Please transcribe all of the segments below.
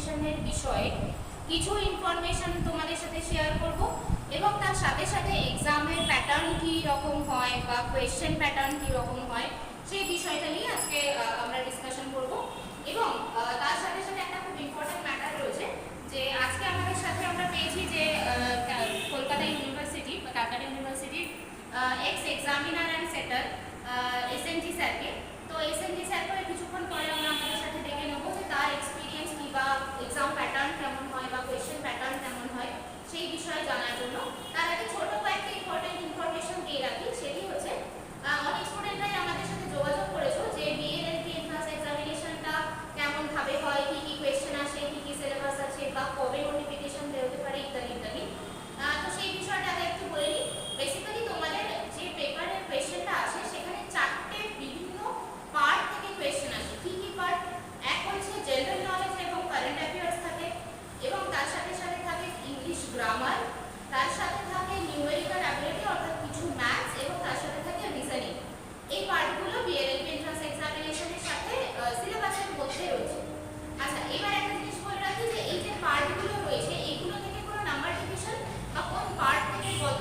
এক্সামিনেশনের বিষয়ে কিছু ইনফরমেশন তোমাদের সাথে শেয়ার করব এবং তার সাথে সাথে এক্সামের প্যাটার্ন কী রকম হয় বা কোয়েশ্চেন প্যাটার্ন কী রকম হয় সেই বিষয়টা নিয়ে আজকে আমরা ডিসকাশন করব। এবং তার সাথে সাথে একটা খুব ইম্পর্টেন্ট ম্যাটার রয়েছে যে আজকে আমাদের সাথে আমরা পেয়েছি যে কলকাতা ইউনিভার্সিটি বা ক্যালকাটা ইউনিভার্সিটির এক্স এক্সামিনার অ্যান্ড সেটার এসএনজি স্যারকে। তো এসএনজি স্যার করে কিছুক্ষণ পরে আমরা আমাদের সাথে দেখে নেবো যে তার এক্সপিরিয়েন্স কী বা এক্সাম প্যাটার্ন কেমন হয় বা কোয়েশ্চেন প্যাটার্ন কেমন হয় সেই বিষয়ে জানার জন্য। তার আগে ছোট কয়েকটা ইম্পর্টেন্ট ইনফরমেশন দিয়ে রাখি, সেটি হচ্ছে অনেক স্টুডেন্টরাই আমাদের সাথে যোগাযোগ করেছো যে বিএলএলবি এন্ট্রান্স এক্সামিনেশনটা কেমনভাবে হয়, কী কী কোয়েশ্চেন আসে, কী কী সিলেবাস আছে বা কবে নোটিফিকেশন বেরোতে পারে ইত্যাদি ইত্যাদি। তো সেই বিষয়টা আগে একটু বলে নিই। বেসিক্যালি তোমাদের যে পেপারের কোয়েশ্চেনটা আসে সেখানে চারটে বিভিন্ন পার্ট থেকে কোয়েশ্চেন আসে। কী কী পার্ট? এক হচ্ছে জেনারেল নলেজ এবং কারেন্ট অ্যাফেয়ার্স থাকে, এবং তার সাথে সাথে থাকে ইংলিশ গ্রামার, তার সাথে থাকে নিউমেরিক্যাল অ্যাবিলিটি অর্থাৎ কিছু ম্যাথস, এবং তার সাথে থাকে রিজনিং। এই পার্টগুলো বিএলএলবি এন্ট্রান্স এক্সামিনেশনের সাথে সিলেবাসের মধ্যে রয়েছে। আচ্ছা, এবার একটা জিনিস বলে রাখি যে এই যে পার্টগুলো রয়েছে এইগুলো থেকে কোনো নাম্বার ডিভিশন বা কোন পার্ট থেকে কত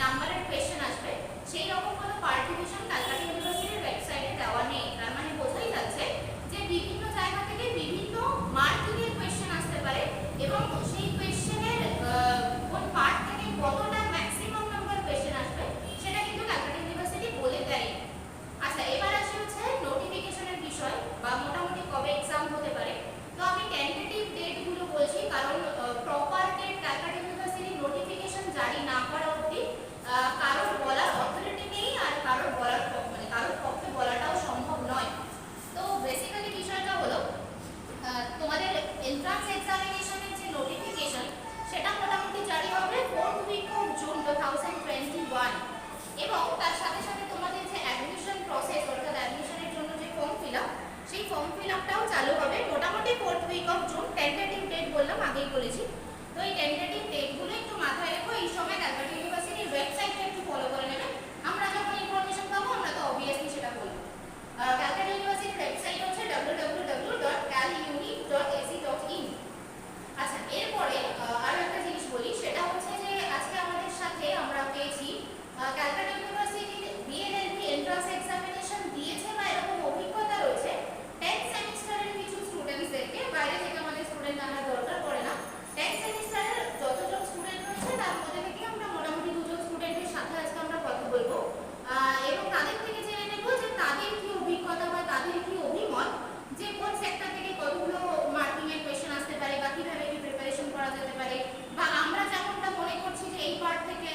নাম্বারের কোয়েশ্চেন আসবে সেই রকম কোনো পার্ট ডিভিশন ক্যালকাটা ইউনিভার্সিটির ওয়েবসাইটে দেওয়া নেই। তার মানে বোঝাই যাচ্ছে যে বিভিন্ন জায়গা থেকে বিভিন্ন মার্কিংয়ের কোয়েশ্চেন আসতে পারে এবং সেই কোয়েশ্চেনের কোন পার্ট থেকে কতটা ম্যাক্সিমাম নাম্বার কোয়েশ্চেন আসবে সেটা কিন্তু ক্যালকাটা ইউনিভার্সিটি বলে দেয়। আচ্ছা, এবার আসি হচ্ছে নোটিফিকেশনের বিষয় বা মোটামুটি কবে এক্সাম হতে পারে। তো আমি টেন্টেটিভ ডেটগুলো বলছি কারণ প্রপার ডেট ক্যালকাটা ইউনিভার্সিটির নোটিফিকেশন জারি না করা অবধি কারোর বলার অথরিটি নেই আর কারোর বলার কারোর পক্ষে বলাটাও সম্ভব নয়। তো বেসিক্যালি বিষয়টা হলো তোমাদের এন্ট্রান্স এক্সামিনেশনের যে নোটিফিকেশন সেটা মোটামুটি জারি হবে 4th week of June 2021, এবং তার সাথে সাথে তোমাদের যে অ্যাডমিশন প্রসেস অর্থাৎ অ্যাডমিশনের জন্য যে ফর্ম ফিল আপ সেই ফর্ম ফিল আপটাও চালু হবে মোটামুটি 4th week of June। Tentative date বললাম, আগেই বলেছি। তো এই টেন্টেটিভ ডেটগুলো একটু মাথায় রেখো। এই সময় ক্যালকাটা ইউনিভার্সিটির ওয়েবসাইটটা একটু ফলো করে নেবে। আমরা যখন ইনফরমেশন পাবো আমরা তো অবভিয়াসলি সেটা বলবো। ক্যালকাটা ইউনিভার্সিটির ওয়েবসাইট হচ্ছে www.caluni.ac.in। আচ্ছা, এরপরে আরো একটা জিনিস বলি, সেটা হচ্ছে যে আজকে আমাদের সাথে আমরা পেয়েছি ক্যালকাটা ইউনিভার্সিটির বিএলএলবি এন্ট্রান্স এক্সামিনেশন দিয়েছে বা এরকম অভিজ্ঞতা রয়েছে 10th সেমিস্টারের কিছু স্টুডেন্টসদেরকে। বাইরে থেকে আমাদের স্টুডেন্ট আনার দরকার পড়ে না। 10th সেমিস্টারের যতজন স্টুডেন্ট রয়েছে তার মধ্যে থেকে আমরা মোটামুটি দুজন স্টুডেন্টের সাথে আজকে আমরা কথা বলবো এবং তাদের থেকে জেনে নেব যে তাদের কি অভিজ্ঞতা বা তাদের কি অভিমত যে কোন সেক্টর থেকে কতগুলো মার্কিং এর কোয়েশ্চেন আসতে পারে বা কিভাবে কি প্রিপারেশন করা যেতে পারে, বা আমরা যেমনটা মনে করছি যে এই পার্ট থেকে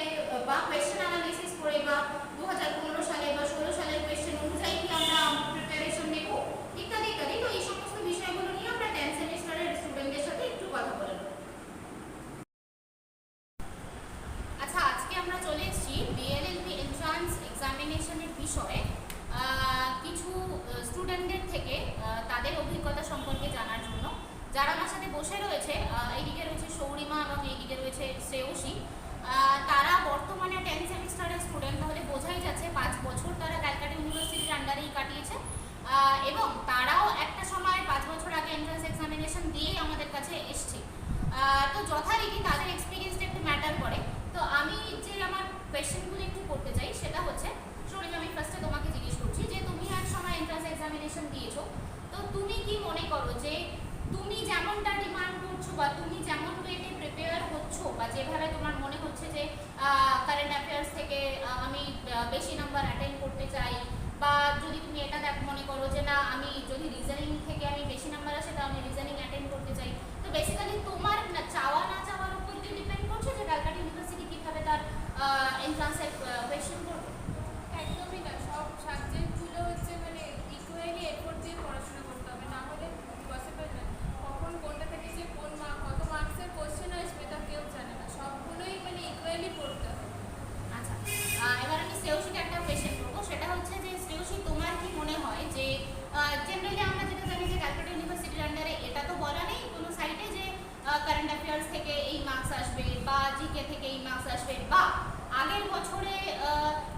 বা কোয়েশ্চেন অ্যানালিসিস করে বা 2015 সালে বা 16 সালের কোয়েশ্চেন অনুযায়ী কি আমরা প্রিপারেশন নেব ইত্যাদি ইত্যাদি। তো এই সমস্ত বিষয়গুলো নিয়ে আমরা 10th সেমিস্টারের স্টুডেন্টদের সাথে একটু কথা বলবো। আচ্ছা, আজকে আমরা চলে এসেছি বিএলএলবি এন্ট্রান্স এক্সামিনেশনের বিষয়ে কিছু স্টুডেন্টদের থেকে তাদের অভিজ্ঞতা সম্পর্কে জানার জন্য। যারা আমার সাথে বসে রয়েছে, এইদিকে রয়েছে সৌরিমা এবং এইদিকে রয়েছে শ্রেয়সী। তারা বর্তমানে 10th সেমিস্টারের স্টুডেন্ট, তাহলে বোঝাই যাচ্ছে 5 বছর তারা ক্যালকাটা ইউনিভার্সিটির আন্ডারেই কাটিয়েছে এবং তারাও একটা সময় 5 বছর আগে এন্ট্রান্স এক্সামিনেশন দিয়েই আমাদের কাছে এসছে। তো যথারীতি তাদের এক্সপিরিয়েন্সটা একটু ম্যাটার করে। তো আমি যে আমার কোয়েশ্চেনগুলো একটু করতে চাই সেটা হচ্ছে, সৌরিমা, আমি ফার্স্টে তোমাকে জিজ্ঞেস করছি যে তুমি এক সময় এন্ট্রান্স এক্সামিনেশন দিয়েছো, তো তুমি কি মনে করো যে তুমি যেমনটা ডিমান্ড করছো বা তুমি যেমন ওয়েতে প্রিপেয়ার হচ্ছো বা যেভাবে তোমার মনে হচ্ছে যে কারেন্ট অ্যাফেয়ার্স থেকে আমি বেশি নাম্বার অ্যাটেন্ড করতে চাই, বা যদি তুমি এটা মনে করো যে না আমি যদি রিজনিং থেকে আমি বেশি নাম্বার আসে তাহলে আমি রিজনিং অ্যাটেন্ড করতে চাই, তো বেসিক্যালি তোমার চাওয়া না চাওয়ার উপর দিয়ে ডিপেন্ড করছে যে ক্যালকাটা ইউনিভার্সিটি কীভাবে তার এন্ট্রান্সের কোয়েশ্চেন করবে। একদমই না, সব সাবজেক্টগুলো হচ্ছে মানে ইকুয়ালি এফোর্ট দিয়ে পড়াশোনা করতে হবে, না হলে পসিবল না। কখন কোনটা থেকে যে কোন কত মার্কসের কোশ্চেন আসবে তা কেউ জানে না, সবগুলোই মানে ইকুয়ালি পড়তে হবে। আচ্ছা, এবার আমি শ্রেয়সীকে একটা কোয়েশ্চেন করবো, সেটা হচ্ছে যে শ্রেয়সী, তোমার কি মনে হয় যে জেনারেলি আমরা যেটা জানি যে ক্যালকাটা ইউনিভার্সিটির আন্ডারে এটা তো বলা নেই কোনো সাইটে যে কারেন্ট অ্যাফেয়ার্স থেকে এই মার্কস আসবে বা জিকে থেকে এই মার্কস আসবে, বা আগের বছরে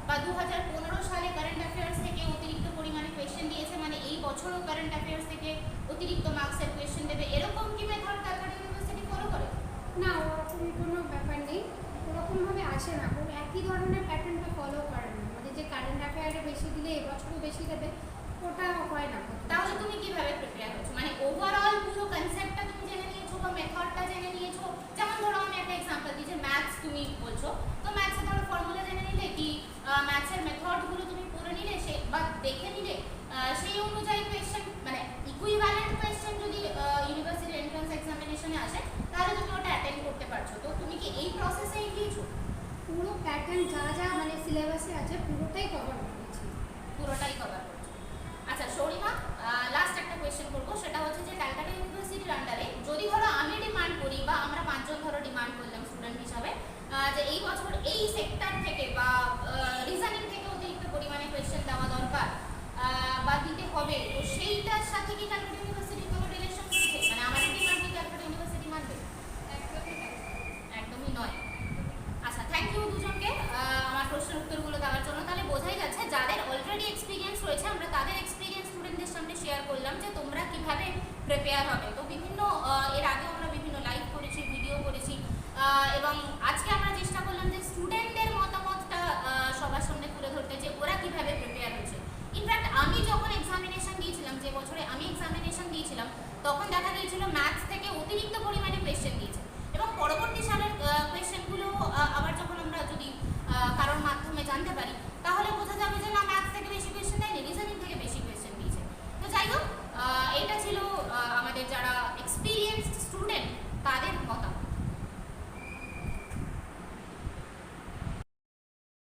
বা 2015 সালে কারেন্ট অ্যাফেয়ার্স থেকে অতিরিক্ত পরিমাণে কোয়েশ্চেন দিয়েছে, মানে এই বছরও কারেন্ট অ্যাফেয়ার্স থেকে অতিরিক্ত মার্কসের কোয়েশ্চেন দেবে, এরকম কি দেবে, ওটা হয় না। তাহলে তুমি কিভাবে প্রিপেয়ার হচ্ছো? মানে ওভারঅল পুরো কনসেপ্টটা তুমি জেনে নিয়েছো বা মেথডটা জেনে নিয়েছো? যেমন ধরো আমি একটা এক্সাম্পল দিই, যে ম্যাথস তুমি বলছো, তো ম্যাথসে ধরো ফর্মুলা জেনে নিলে, কি ম্যাথসের মেথডগুলো তুমি পড়ে নিলে, সে বা দেখে নিলে, সেই অনুযায়ী কোয়েশ্চেন, মানে ইকুইভ্যালেন্ট কোয়েশ্চেন যদি ইউনিভার্সিটি এন্ট্রান্স এক্সামিনেশনে আসে, তাহলে তুমি ওটা অ্যাটেন্ড করতে পারছো। তো তুমি কি এই প্রসেসেই গিয়েছো? পুরো প্যাটার্ন যা যা মানে সিলেবাসে আছে পুরোটাই কভার করেছি। পুরোটাই কভার করছো। আচ্ছা শরিমা, লাস্ট একটা কোয়েশ্চেন করবো, সেটা হচ্ছে যে ক্যালকাটা ইউনিভার্সিটির আন্ডারে যদি ধরো আমি ডিমান্ড করি, বা আমরা 5 জন ধরো ডিমান্ড করলাম স্টুডেন্ট হিসাবে, যে এই বছর এই সেক্টর থেকে বা রিজনিং থেকে অতিরিক্ত পরিমাণে কোয়েশ্চেন দেওয়া দরকার বা দিতে হবে, তো সেইটার সাথে কি ক্যালকাটা ইউনিভার্সিটির কোনো রিলেশন রয়েছে? মানে আমাদের ডিমান্ড কি ক্যালকাটা ইউনিভার্সিটি মানবে? একদমই না। একদমই নয়। আচ্ছা, থ্যাংক ইউ দুজনকে আমার প্রশ্নের উত্তরগুলো দেওয়ার জন্য। তাহলে বোঝাই যাচ্ছে যাদের অলরেডি এক্সপিরিয়েন্স রয়েছে, আমরা তাদের এক্সপিরিয়েন্স স্টুডেন্টদের সামনে শেয়ার করলাম যে তোমরা কিভাবে প্রিপেয়ার হবে। তো বিভিন্ন এর আগেও আমরা বিভিন্ন লাইভ করেছি, ভিডিও করেছি, এবং আজকে আমরা চেষ্টা করলাম যে স্টুডেন্টদের মতামতটা সবার সামনে তুলে ধরতে, যে ওরা কিভাবে প্রিপেয়ার হচ্ছে। ইনফ্যাক্ট আমি যখন এক্সামিনেশন দিয়েছিলাম, যে বছরে আমি এক্সামিনেশন দিয়েছিলাম, তখন দেখা গিয়েছিল ম্যাথস থেকে অতিরিক্ত পরিমাণে কোয়েশ্চেন দিয়েছে, এবং পরবর্তী সালের কোয়েশ্চেনগুলো আবার যখন আমরা যদি কারোর মাধ্যমে জানতে পারি, তাহলে বোঝা যাবে যে না, ম্যাথস থেকে বেশি কোয়েশ্চেন দেয়নি, রিজনিং থেকে বেশি কোয়েশ্চেন দিয়েছে। তো যাই হোক, এটা ছিল আমাদের যারা এক্সপিরিয়েন্সড স্টুডেন্ট তাদের মতামত।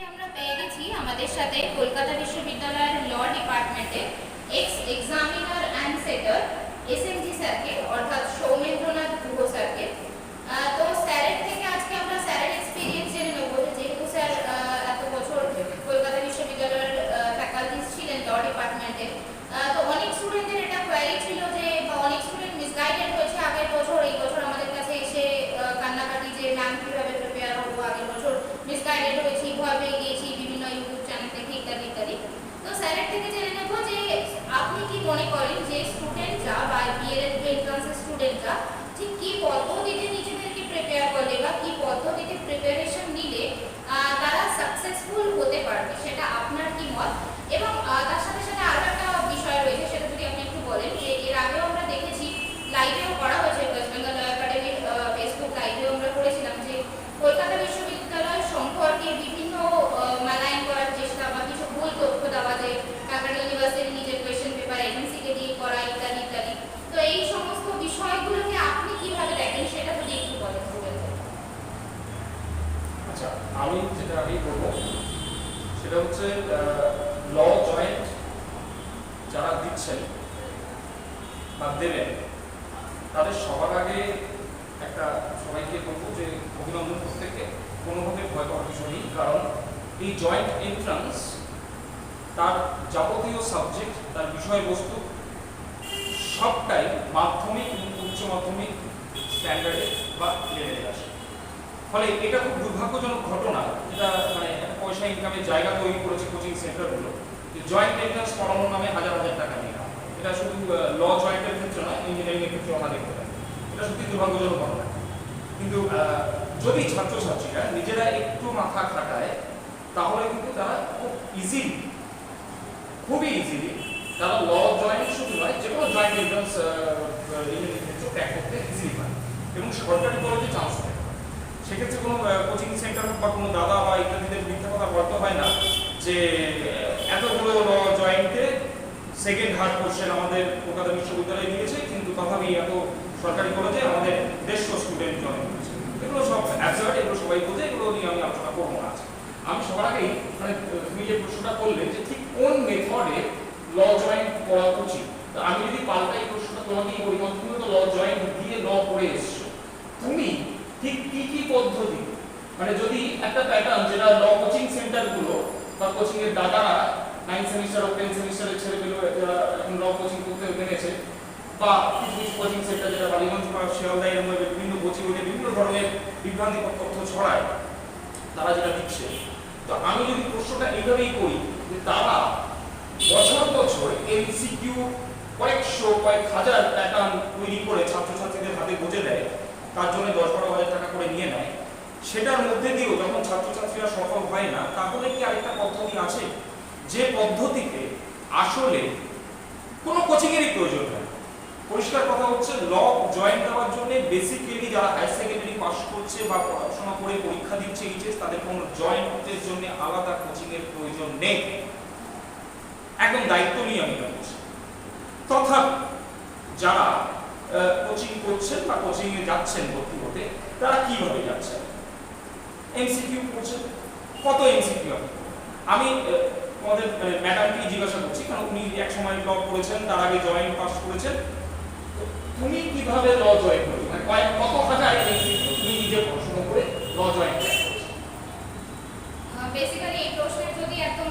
আমরা পেয়ে গেছি আমাদের সাথে কলকাতা বিশ্ববিদ্যালয়ের ল ডিপার্টমেন্টে এক্স এক্সামিনার অ্যান্ড সেটার এসএমজি স্যারকে, অর্থাৎ সৌমেন্দ্রনাথ গুহ স্যারকে। তো স্যারের থেকে আজকে আমরা স্যারের এক্সপিরিয়েন্স জেনে নেব, যেহেতু স্যার এত বছর কলকাতা বিশ্ববিদ্যালয়ের ফ্যাকাল্টিস ছিলেন ল ডিপার্টমেন্টে। তো অনেক স্টুডেন্টদের এটা কোয়ারি ছিল যে, বা অনেক স্টুডেন্ট মিসগাইডেড হয়েছে আগের বছর, এই বছর আমাদের কাছে এসে কান্নাকাটি যে ম্যাম কীভাবে প্রিপেয়ার হবো, আগের বছর মিসগাইডেড হয়েছি, ভয় পেয়ে গিয়েছি বিভিন্ন ইউটিউব চ্যানেল থেকে ইত্যাদি ইত্যাদি। তো স্যারের থেকে জেনে নেব যে আপনি কি মনে করেন যে স্টুডেন্টরা বা বিএড এন্ট্রান্সের স্টুডেন্টরা ঠিক কী পদ্ধতিতে নিজেদেরকে প্রিপেয়ার করলে বা কী পদ্ধতিতে প্রিপারেশন নিলে তারা সাকসেসফুল হতে পারবে, সেটা আপনার কি মত? এবং তার সাথে সাথে আরও একটা বিষয় রয়েছে, সেটা যদি আপনি একটু বলেন, যে এর আগেও আমরা দেখেছি, লাইভেও করা হয়েছে, ওয়েস্ট বেঙ্গল ল একাডেমির ফেসবুক লাইভেও আমরা করেছিলাম, যে কলকাতা বিশ্ববিদ্যালয় সম্পর্কে বিভিন্ন মালাইন করার চেষ্টা বা কিছু ভুল তথ্য দেওয়া, যে ক্যালকাটা ইউনিভার্সিটি নিজের কোয়েশ্চেন পেপার এজেন্সিকে দিয়ে করা ইত্যাদি ইত্যাদি। তো এই সমস্ত বিষয়গুলোকে আপনি কিভাবে দেখেন, সেটা যদি একটু বলেন। আচ্ছা, আমি যেটা আগেই বলবো সেটা হচ্ছে ল জয়েন্ট যারা দিচ্ছেন বা দেবেন, তাদের সবার আগে একটা সবাইকে বলবো যে অভিনন্দন প্রত্যেককে, কোনোভাবে ভয় পাওয়ার বিষয় নেই। কারণ এই জয়েন্ট এন্ট্রান্স তার যাবতীয় সাবজেক্ট, তার বিষয়বস্তু সবটাই মাধ্যমিক এবং উচ্চ মাধ্যমিক স্ট্যান্ডার্ডে বা লেভেলে আসে। ফলে এটা খুব দুর্ভাগ্যজনক ঘটনা, যেটা মানে একটা পয়সা ইনকামের জায়গা তৈরি করেছে কোচিং সেন্টারগুলো, যে জয়েন্ট এন্ট্রান্স পড়ানোর নামে হাজার হাজার টাকা নিয়ে। এটা শুধু ল জয়েন্টের ক্ষেত্রে নয়, ইঞ্জিনিয়ারিংয়ের ক্ষেত্রে আমরা দেখতে পাই। এটা সত্যি দুর্ভাগ্যজনক ঘটনা। কিন্তু যদি ছাত্রছাত্রীরা নিজেরা একটু মাথা খাটায়, তাহলে কিন্তু তারা খুবই ইজিলি তারা ল জয়েন্ট শুধু নয়, যে কোনো জয়েন্ট এন্ট্রান্স ইঞ্জিনিয়ারিং ক্ষেত্রে ক্র্যাক করতে ইজিলি পায় এবং সরকারি কলেজে চান্স পায়। সেক্ষেত্রে কোনো কোচিং সেন্টার বা কোনো দাদা বা ইত্যাদিদের মিথ্যা কথা বলতে হয় না যে এতগুলো ল জয়েন্টে সেকেন্ড হার্ড কোশ্চেন আমাদের কলকাতা বিশ্ববিদ্যালয়ে দিয়েছে, কিন্তু তথাপি এত সরকারি কলেজে আমাদের 150 স্টুডেন্ট জয়েন করেছে। এগুলো সব অ্যাবসার্ড, এগুলো সবাই বোঝে, এগুলো নিয়ে আমি আলোচনা করবো না। আমি সবার আগেই মানে তুমি যে প্রশ্নটা করলে যে ঠিক কোন মেথডে ল জয়েন্ট করা উচিত, তো আমি যদি পাল্টাই প্রশ্নটা তোমাকেই করি, তুমি তো ল জয়েন্ট দিয়ে ল করে এসছো, তুমি ঠিক কি কি পদ্ধতি, মানে যদি একটা প্যাটার্ন যেটা ল কোচিং সেন্টারগুলো বা কোচিং এর দাদারা 9 সেমিস্টার ও 10 সেমিস্টারের ছেলেগুলো এখন ল কোচিং করতে নেমেছে, বা কিছু কিছু কোচিং সেন্টার যেটা বালিগঞ্জ বা শিয়ালদায় এর মধ্যে বিভিন্ন কোচিংয়ে বিভিন্ন ধরনের বিভ্রান্তিকর তথ্য ছড়ায়, তারা যেটা দিচ্ছে। তো আমি যদি প্রশ্নটা এইভাবেই করি যে তারা বছর বছর এমসিকিউ কয়েকশো কয়েক হাজার প্যাটার্ন তৈরি করে ছাত্রছাত্রীদের হাতে বুঝে দেয়, তার জন্য 10-12 হাজার টাকা করে নিয়ে নেয়, সেটার মধ্যে দিয়েও যখন ছাত্রছাত্রীরা সফল হয় না, তাহলে কি আরেকটা পদ্ধতি আছে যে পদ্ধতিতে আসলে কোনো কোচিংয়েরই প্রয়োজন হয় না। পরিষ্কার কথা হচ্ছে, ল জয়েন দেওয়ার জন্য বেসিক্যালি যারা হায়ার সেকেন্ডারি পাস করছে বা পড়াশোনা করে পরীক্ষা দিচ্ছে এইচএস, তাদের কোনো জয়েন্টের জন্য আলাদা কোচিংয়ের প্রয়োজন নেই। একদম দায়িত্ব নিয়ে আমি বলছি। তথাপি যারা কোচিং করছেন বা কোচিংয়ে যাচ্ছেন ভর্তি হতে, তারা কিভাবে যাচ্ছেন? এমসিকিউ করছেন। কত এমসিকিউ? আমি আমাদের ম্যাডামকে জিজ্ঞাসা করছি, কারণ উনি এক সময় ল করেছেন, তার আগে জয়েন্ট পাস করেছেন। তুমি কিভাবে ল জয়েন করবে, মানে কত হাজার এমসিকিউ তুমি নিজে পড়াশোনা করে ল জয়েন করবে? বেসিক্যালি এই প্রশ্নের যদি একদম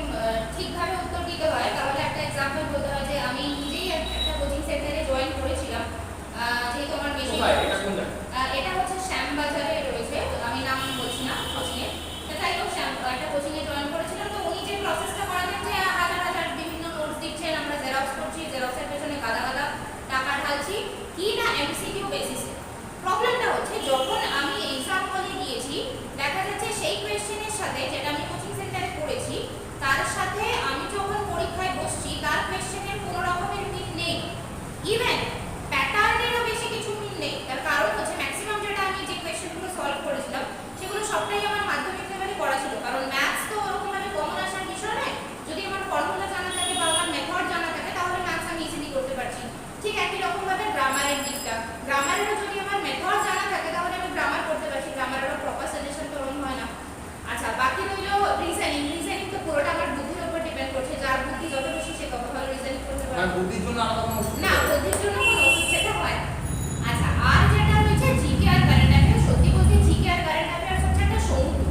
ঠিকভাবে উত্তর দিতে হয়, তাহলে একটা এক্সাম্পল বলতে হয় যে আমি নিজেই একটা কোচিং সেন্টারে জয়েন করেছিলাম। যেহেতু আমার বেশি এটা কোন জায়গা? এটা হচ্ছে শ্যামবাজারে রয়েছে, আমি নাম বলছি না কোচিংয়ে। তাই হোক, একটা কোচিংয়ে জয়েন করেছিলাম। তো উনি যে প্রসেসটা করালেন যে হাজার হাজার বিভিন্ন নোটস দিচ্ছেন, আমরা জেরক্স করছি, জেরক্সের পেছনে গাদা গাদা টাকা ঢালছি, কি না এমসিকিউ বেসিসে। প্রবলেমটা হচ্ছে, যখন আমি এক্সাম হলে গিয়েছি, দেখা যাচ্ছে সেই কোয়েশ্চেনের সাথে যেটা আমি কোচিং সেন্টারে পড়েছি, তার সাথে আমি যখন পরীক্ষায় বসছি, তার কোয়েশ্চেনের কোনো রকমের মিল নেই। ইভেন প্যাটার্নেরও বেশি কিছু মিল নেই। তার কারণ হচ্ছে, ম্যাক্সিমাম যেটা আমি যে কোয়েশ্চেনগুলো সলভ করেছিলাম, সেগুলো সবটাই আমার মাধ্যমিক লেভেলে পড়া ছিল। কারণ ম্যাথস তো ওরকমভাবে কমন আসার বিষয় নয়। যদি আমার ফর্মুলা জানা থাকে বা আমার মেথড জানা থাকে, তাহলে ম্যাথস আমি ইজিলি করতে পারছি। ঠিক একই রকমভাবে গ্রামারের দিকটা, গ্রামারেরও যদি আমার মেথড জানা থাকে, তাহলে আমি গ্রামার করতে পারছি। গ্রামারেরও প্রপার সাজেশন তো ওরকম হয় না। আচ্ছা, বাকি রইল রিজনিং। রিজনিং তো পুরোটা আমার বুদ্ধির উপর ডিপেন্ড করছে। যার বুদ্ধি যত বেশি, সে তত ভালো রিজনিং করতে পারে। মানে বুদ্ধির জন্য আলাদা কোনো ওষুধ না, বুদ্ধির জন্য কোনো ওষুধ সেটা হয় না। আচ্ছা, আর যেটা রয়েছে জিকে আর কারেন্ট অ্যাফেয়ার্স। সত্যি বলতে জিকে আর কারেন্ট অ্যাফেয়ার্স হচ্ছে একটা সমুদ্র।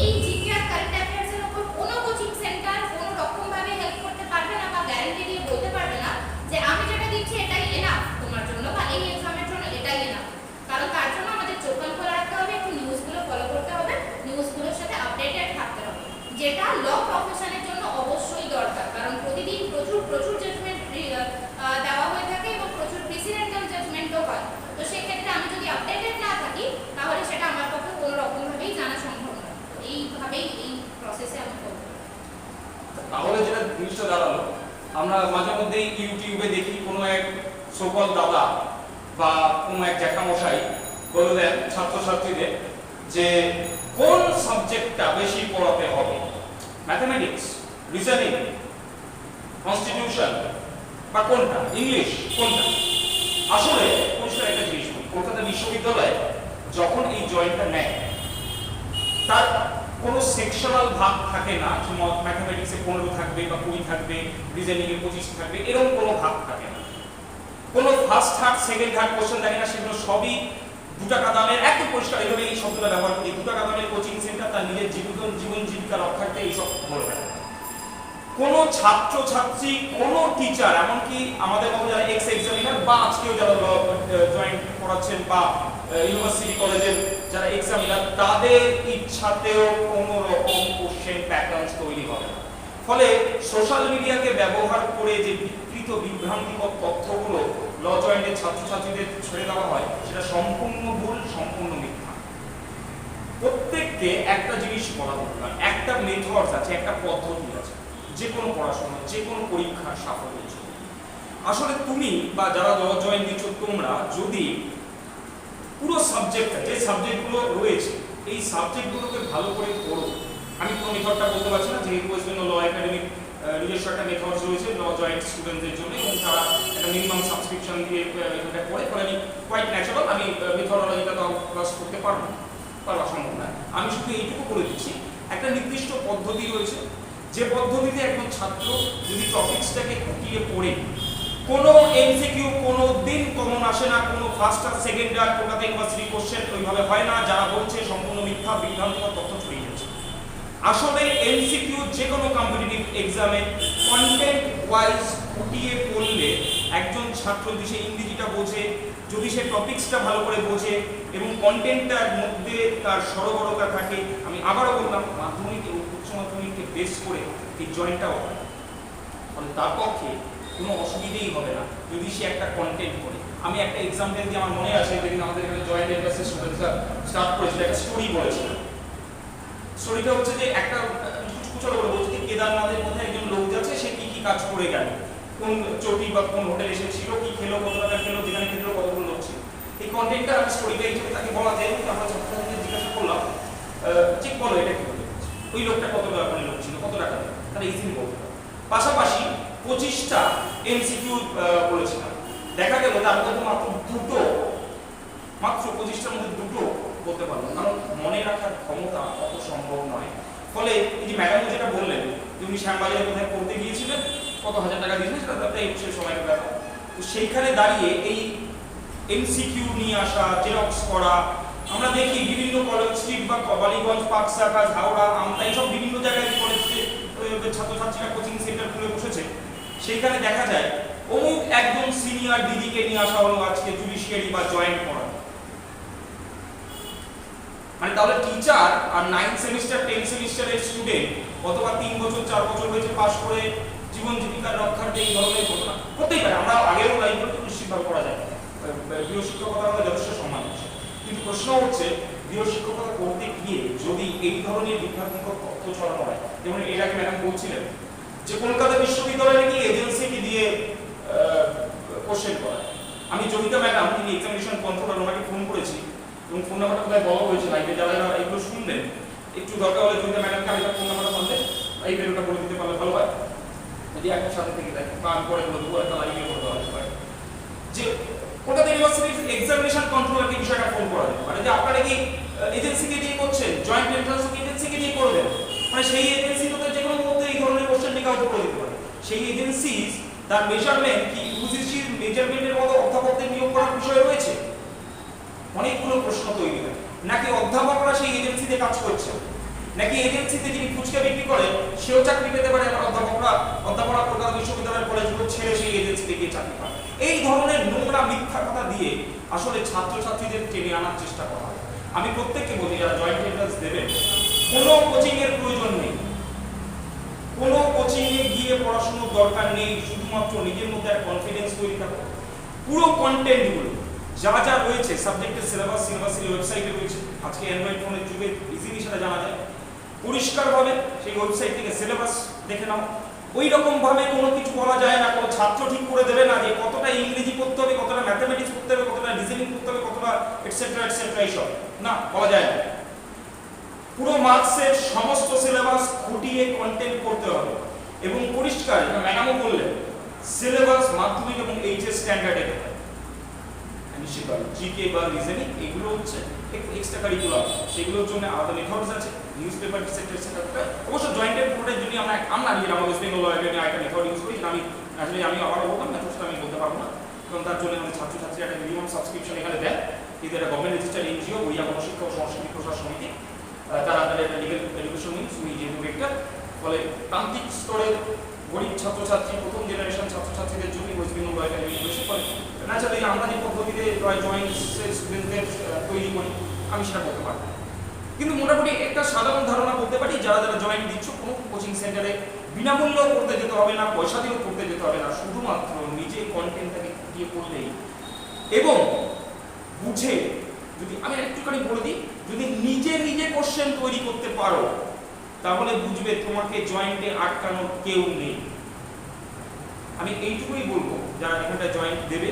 এই জিকে আর কারেন্ট অ্যাফেয়ার্সের উপর কোনো কোচিং সেন্টার কোনো রকমভাবে হেল্প করতে পারবে না বা গ্যারান্টি দিয়ে বলতে পারবে না যে আমি যেটা দিচ্ছি এটাই এনাফ তোমার জন্য বা এই এক্সামের জন্য এটাই এনাফ। কারণ তার জন্য আমাদের চোখ কান খোলা রাখতে হবে, একটু নিউজগুলো ফলো করতে হবে, নিউজগুলোর সাথে আপডেটেড থাকতে হবে, যেটা ল প্রফেশনের জন্য অবশ্যই দরকার। কারণ প্রতিদিন প্রচুর প্রচুর জাজমেন্ট দেওয়া হয়ে থাকে এবং প্রচুর প্রেসিডেন্টাল জাজমেন্টও হয়। তো সেক্ষেত্রে আমি যদি আপডেটেড না থাকি, তাহলে সেটা আমার পক্ষে কোনো রকমভাবেই জানা সম্ভব নয়। এইভাবেই এই প্রসেসে আমি করব। তাহলে যেটা জিনিসটা দাঁড়ালো, আমরা মাঝে মধ্যে ইউটিউবে দেখি কোনো এক সকল দাদা বা কোনো এক জ্যাঠামশাই বলে দেন ছাত্রছাত্রীদের যে কোন সাবজেক্টটা বেশি পড়াতে হবে, ম্যাথমেটিক্স, রিজনিং, কনস্টিটিউশন বা কোনটা, ইংলিশ কোনটা। আসলে পরিষ্কার একটা জিনিস, কলকাতা বিশ্ববিদ্যালয়ে যখন এই জয়েন্টটা নেয়, তার কোনো সেকশনাল ভাগ থাকে না। ম্যাথমেটিক্সে 15 থাকবে বা 20 থাকবে, রিজনিং এ 25 থাকবে, এরকম কোনো ভাগ থাকে না। কোনো first third second third question থাকে না। সেগুলো সবই 2 টাকা দামের, একদম পরিষ্কার এইভাবে এই শব্দটা ব্যবহার করি, 2 টাকা দামের কোচিং সেন্টার তার নিজের জীবন জীবিকা রক্ষার্থে এইসব বলবে। কোনো ছাত্র ছাত্রী, কোনো টিচার, এমনকি আমাদের মতো যারা এক্স এক্সামিনার বা আজকেও যারা জয়েন্ট পড়াচ্ছেন বা ইউনিভার্সিটি কলেজের যারা এক্সামিনার, তাদের ইচ্ছাতেও কোনো রকম কোশ্চেন প্যাটার্ন তৈরি হবে না। ফলে সোশ্যাল মিডিয়াকে ব্যবহার করে যে বিকৃত বিভ্রান্তিকর তথ্যগুলো ল জয়েন্টের ছাত্রছাত্রীদের ছেড়ে দেওয়া হয়, সেটা সম্পূর্ণ ভুল, সম্পূর্ণ মিথ্যা। প্রত্যেককে একটা জিনিস বলা দরকার, একটা মেথডস আছে, একটা পদ্ধতি আছে যে কোনো পড়াশোনা, যে কোনো পরীক্ষার সাফল্যের জন্য। আসলে তুমি বা যারা ল জয়েন দিচ্ছ, তোমরা যদি পুরো সাবজেক্টটা, যে সাবজেক্টগুলো রয়েছে, এই সাবজেক্টগুলোকে ভালো করে পড়ো। আমি কোনো মেথডটা বলতে পারছি না, যেহেতু ওয়েস্ট বেঙ্গল ল একাডেমির নিজস্ব একটা মেথডস রয়েছে ল জয়েন্ট স্টুডেন্টদের জন্য, এবং তারা একটা মিনিমাম সাবস্ক্রিপশন দিয়ে এটা পড়ে। ফলে আমি কোয়াইট ন্যাচারাল, আমি মেথডোলজিটা তো ক্লাস করতে পারবো সম্ভব না। আমি শুধু এইটুকু বলে দিচ্ছি, একটা নির্দিষ্ট পদ্ধতি রয়েছে, যে পদ্ধতিতে একজন ছাত্র যদি টপিকসটাকে খুঁটিয়ে পড়ে, কোনো এমসিকিউ কোনো দিন কমন আসে না, কোনো ফার্স্ট আর সেকেন্ড আর কলকাতা ইউনিভার্সিটি কোশ্চেন ওইভাবে হয় না। যারা বলছে সম্পূর্ণ মিথ্যা, বিভ্রান্তিকর তথ্য ছড়িয়ে যাচ্ছে। আসলে এমসিকিউ যে কোনো কম্পিটিটিভ এক্সামে কন্টেন্ট ওয়াইজ খুঁটিয়ে পড়লে একজন ছাত্র যদি সে ইংরেজিটা বোঝে, যদি সে টপিকসটা ভালো করে বোঝে এবং কন্টেন্টটার মধ্যে তার সরবরাহতা থাকে, আমি আবারও বললাম, মাধ্যমিক এবং উচ্চ মাধ্যমিককে বেস করে এই জয়েন্টটাও হয়। ফলে তার পক্ষে কোনো অসুবিধেই হবে না যদি সে একটা কন্টেন্ট করে। আমি একটা এক্সাম্পল দিয়ে আমার মনে আছে, যেদিন আমাদের এখানে জয়েন্ট এন্ট্রান্সের স্টুডেন্টরা স্টার্ট করেছিল, একটা স্টোরি বলেছিল। স্টোরিটা হচ্ছে যে একটা কুচকুচো করে বলছে যে কেদারনাথের মধ্যে একজন লোক যাচ্ছে, সে কি কি কাজ করে গেল, কোন চটি বা কোন হোটেল এসেছিল, কি খেলো, কত টাকা খেলো, যেখানে খেলো, কতগুলো লোক ছিল। এই কন্টেন্টটা আমি স্টোরিটা হিসেবে তাকে বলা যায়। আমরা ছাত্রছাত্রীদের জিজ্ঞাসা করলাম ঠিক বলো এটা কি বলে, ওই লোকটা কত টাকা করে লোক ছিল, কত টাকা, তারা ইজিলি বলতে পারে। পাশাপাশি 25টা এমসিকিউ বলেছিলাম, দেখা গেল তার মধ্যে মাত্র 25টার মধ্যে দুটো বলতে পারলো, কারণ মনে রাখার ক্ষমতা অত সম্ভব নয়। ফলে এই যে ম্যাডাম যেটা বললেন যে উনি শ্যামবাজারে কোথায় পড়তে গিয়েছিলেন, কত হাজার টাকা দিয়েছিলেন, সেটা তাতে সেই সময়ের ব্যাপার। তো সেইখানে দাঁড়িয়ে এই এমসিকিউ নিয়ে আসা, জেরক্স করা, আমরা দেখি বিভিন্ন কলেজ স্ট্রিট বা বালিগঞ্জ, পাকসাকাজ, হাওড়া, আমতা, এইসব বিভিন্ন জায়গায় কলেজে ছাত্রছাত্রীরা কোচিং সেন্টার খুলে বসেছে। সেইখানে দেখা যায় অমুক একজন সিনিয়র দিদিকে নিয়ে আসা হলো আজকে জুডিশিয়ারি বা জয়েন্ট করা। মানে তাহলে টিচার আর 9 সেমিস্টার 10 সেমিস্টারের স্টুডেন্ট অথবা 3 বছর 4 বছর হয়েছে পাশ করে জীবন জীবিকার রক্ষার্থে এই ধরনের ঘটনা হতেই পারে। আমরা আগেও লাইভ করতে নিশ্চিতভাবে করা যায়, গৃহ শিক্ষকতা আমরা যথেষ্ট সম্মান করছি, কিন্তু প্রশ্ন হচ্ছে গৃহ শিক্ষকতা করতে গিয়ে যদি এই ধরনের বিভ্রান্তিকর তথ্য ছড়ানো হয়, যেমন এর আগে ম্যাডাম বলছিলেন যে কলকাতা বিশ্ববিদ্যালয়ে নাকি এজেন্সিকে দিয়ে কোশ্চেন করায়। আমি জয়িতা ম্যাডাম, তিনি এক্সামিনেশন কন্ট্রোলার, ওনাকে ফোন করেছি এবং ফোন নাম্বারটা কোথায় বলা হয়েছে লাইভে, যারা এগুলো শুনলেন একটু দরকার হলে জয়িতা ম্যাডামকে আমি ফোন নাম্বারটা বলতে এই ভিডিওটা বলে দিতে পারলে ভালো হয়, যদি একই সাথে থেকে দেয় বা আমি পরে বলে দেবো, একটা লাইভে বলতে হতে পারে যে কলকাতা ইউনিভার্সিটির এক্সামিনেশন কন্ট্রোলারকে বিষয়টা ফোন করা যেতে পারে যে আপনারা কি এজেন্সিকে দিয়ে করছেন, জয়েন্ট এন্ট্রান্স এজেন্সিকে দিয়ে করে দেন, মানে সেই এজেন্সি তো যে কোনো মধ্যে এই ধরনের কোশ্চেন লিখে আউট করে দিতে পারে। সেই এজেন্সি তার মেজারমেন্ট কি ইউজিসির মেজারমেন্টের মতো অধ্যাপকদের নিয়োগ করার বিষয় রয়েছে? অনেকগুলো প্রশ্ন তৈরি হয়। নাকি অধ্যাপকরা সেই এজেন্সিতে কাজ করছে, নাকি এজেন্সিতে যিনি ফুচকা বিক্রি করে সেও চাকরি পেতে পারে, আমার অধ্যাপকরা কলকাতা বিশ্ববিদ্যালয়ের কলেজগুলো ছেড়ে সেই এজেন্সিতে গিয়ে চাকরি পায়। এই ধরনের নোংরা মিথ্যা কথা দিয়ে আসলে ছাত্রছাত্রীদের টেনে আনার চেষ্টা করা হয়। আমি প্রত্যেককে বলি যারা জয়েন্ট এন্ট্রান্স দেবেন, কোনো কোচিং এর প্রয়োজন নেই, কোনো কোচিং এ গিয়ে পড়াশোনার দরকার নেই, শুধুমাত্র নিজের মধ্যে একটা কনফিডেন্স তৈরি থাকো। পুরো কন্টেন্ট গুলো যা যা রয়েছে সাবজেক্টের সিলেবাসের ওয়েবসাইটে রয়েছে, আজকে অ্যান্ড্রয়েড ফোনের যুগে ইজিলি সেটা জানা যায়। পরিষ্কারভাবে সেই ওয়েবসাইট থেকে সিলেবাস দেখে নাও। ওই রকম ভাবে কোনো কিছু বলা যায় না, কোনো ছাত্র ঠিক করে দেবে না যে কতটা ইংরেজি পড়তে হবে, কতটা ম্যাথমেটিক্স পড়তে হবে, কতটা রিজনিং পড়তে হবে, কতটা এটসেট্রা এটসেট্রা, এইসব না বলা যায় না। পুরো মার্কসের সমস্ত সিলেবাস খুঁটিয়ে কন্টেন্ট করতে হবে এবং পরিষ্কার, ম্যাডামও বললেন সিলেবাস মাধ্যমিক এবং এইচএস স্ট্যান্ডার্ডে হবে। নিশ্চিতভাবে জিকে বা রিজনিং এগুলো হচ্ছে একটু এক্সট্রা কারিকুলার, সেগুলোর জন্য আলাদা মেথডস আছে, নিউজ পেপার এটসেট্রা এটসেট্রা। অবশ্য জয়েন্টের পুরোটার জন্য আমরা নিজের আমাদের ওয়েস্ট বেঙ্গল লাইব্রেরি একটা মেথড ইউজ করি, আমি আবারও বললাম মেথডসটা আমি বলতে পারবো না, কারণ তার জন্য আমাদের ছাত্রছাত্রীরা একটা মিনিমাম সাবস্ক্রিপশন এখানে দেয়। কিন্তু এটা গভর্নমেন্ট রেজিস্টার্ড এনজিও, গড়িয়া গণশিক্ষা ও সংস্কৃতি প্রসার সমিতি, তারা তাদের একটা লিগেল এডুকেশন উইংস, উনি যেহেতু রেক্টর, ফলে প্রান্তিক স্তরের গরিব ছাত্রছাত্রী, প্রথম জেনারেশন ছাত্রছাত্রীদের জন্য ওয়েস্ট বেঙ্গল লাইব্রেরি রয়েছে। ফলে ন্যাচারালি আমরা যে পদ্ধতিতে জয়েন্ট স্টুডেন্টদের তৈরি করি আমি সেটা করতে পারবো, কিন্তু মোটামুটি একটা সাধারণ ধারণা বলতে পারি যারা যারা জয়েন্ট দিচ্ছ কোনো কোচিং সেন্টারে বিনামূল্য করতে যেতে হবে না, পয়সা দিয়েও করতে যেতে হবে না, শুধুমাত্র নিজে কন্টেন্টটাকে ফুটিয়ে পড়লেই এবং বুঝে, যদি আমি একটুখানি বলে দিই, যদি নিজে নিজে কোশ্চেন তৈরি করতে পারো তাহলে বুঝবে তোমাকে জয়েন্টে আটকানোর কেউ নেই। আমি এইটুকুই বলবো যারা এখানটা জয়েন্ট দেবে,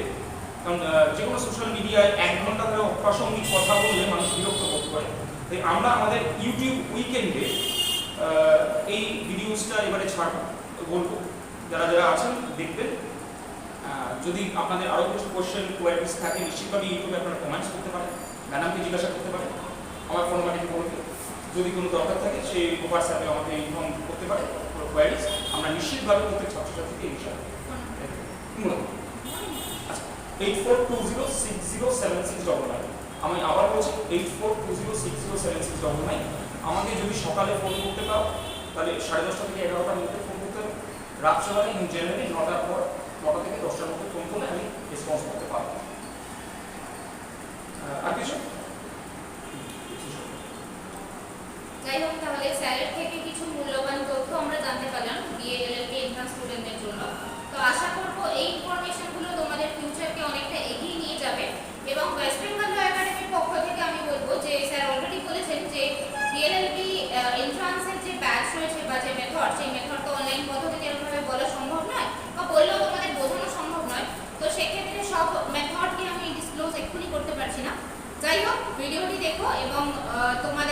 কারণ যে কোনো সোশ্যাল মিডিয়ায় 1 ঘন্টা ধরে অপ্রাসঙ্গিক কথা বললে মানুষ বিরক্ত বোধ করে। তাই আমরা আমাদের ইউটিউব উইকেন্ডে এই ভিডিওসটা এবারে ছাড়ব, বলবো যারা যারা আছেন দেখবেন। যদি আপনাদের আরও কিছু কোয়েশ্চেন কোয়ারিজ থাকে নিশ্চিতভাবে ইউটিউবে আপনারা কমেন্টস করতে পারেন, ম্যাডামকে জিজ্ঞাসা করতে পারেন, আমার ফোন নাম্বারটি বলবে, যদি কোনো দরকার থাকে সেই হোয়াটসঅ্যাপে আমাকে ইনফর্ম করতে পারে কোয়ারিজ, আমরা নিশ্চিতভাবে প্রত্যেক ছাত্রছাত্রীকে এই বিষয়ে 8420607699। আমি আবার বলছি 8420607699। আমাকে যদি সকালে ফোন করতে পারো তাহলে 10:30 থেকে 11টার মধ্যে ফোন করতে হবে, রাত্রেবেলা এবং জেনারেলি 9টার পর 9টা থেকে 10টার মধ্যে ফোন করলে আমি রেসপন্স করতে পারবো। আর কিছু যাই হোক, তাহলে স্যারের থেকে কিছু মূল্যবান তথ্য আমরা জানতে পারলাম বিএলএলবি এন্ট্রান্স স্টুডেন্টদের জন্য। তো আশা করব এই ইনফরমেশনগুলো তোমাদের ফিউচারকে অনেকটা এগিয়ে নিয়ে যাবে এবং ওয়েস্ট বেঙ্গল ল একাডেমির পক্ষ থেকে আমি বলবো যে স্যার অলরেডি বলেছেন যে বিএলএলবি এন্ট্রান্সের যে ব্যাচ রয়েছে বা যে মেথড, সেই মেথড তো অনলাইন পদ্ধতিতে এরকমভাবে বলা সম্ভব ভিডিওটি দেখো এবং তোমাদের